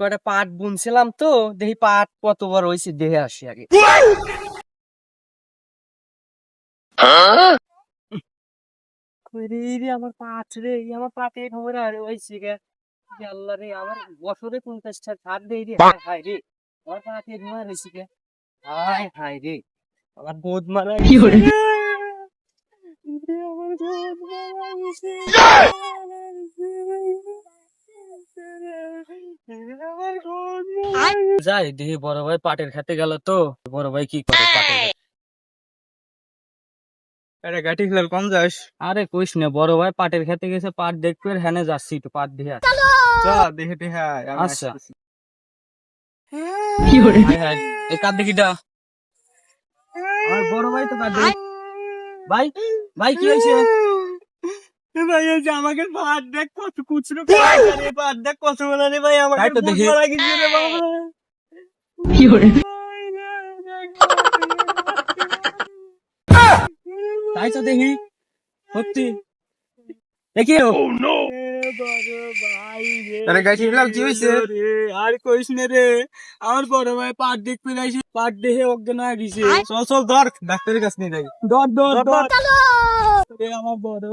কয়টা পাট বুনছিলাম তো, দেখি পাট কত বড় হয়েছে, দেখে আসি আগে। রে রে আমার পাট রে, আমার পাটে খবর আর হয়েছে গে। আল্লাহ রে, আমার বছরে 50টা ধার দেই রে। হায় হায় রে, আমার পাটে খবর হয়েছে গে। হায় হায় রে, আমার বোধ মারা গেছে রে। আমার বোধ মারা গেছে। যাই দেখি বড় ভাই পাটের খেতে গেল তো, বড় ভাই কি করে পাটের খেতে। আরে গাঠি খেলার কম যাস। আরে কইস না, বড় ভাই পাটের খেতে গেছে, পাট দেখতে হ্যানে যাচ্ছি, একটু পাট দিয়ে আসি। চা দেখে দেখে আয়, আমি আচ্ছা। আসতেছি। হায় হায়, এই কাঁদ দেখিটা। আমার বড় ভাই তো কাঁদে। ভাই, ভাই কি হয়েছে? ভাই এই যে আমাকে পাট দেখ কত কুচরো করে, পাট দেখ কত বলা রে ভাই, আমাকে তাই তো বুক দেখি। মারা গেছে রে বাবা। তাই তো দেখি, সত্যি দেখি। আরে গাঠি খেলাম কি হয়েছে? আর কইস না রে, আমার বড় ভাই পাট দেখতে যাইছি, পাট দেখে অজ্ঞান হয়ে গেছে। চল চল ধর, ডাক্তারের কাছে নিয়ে যাই। ধর ধর ধর, ধর। ধর। এ আমার বড়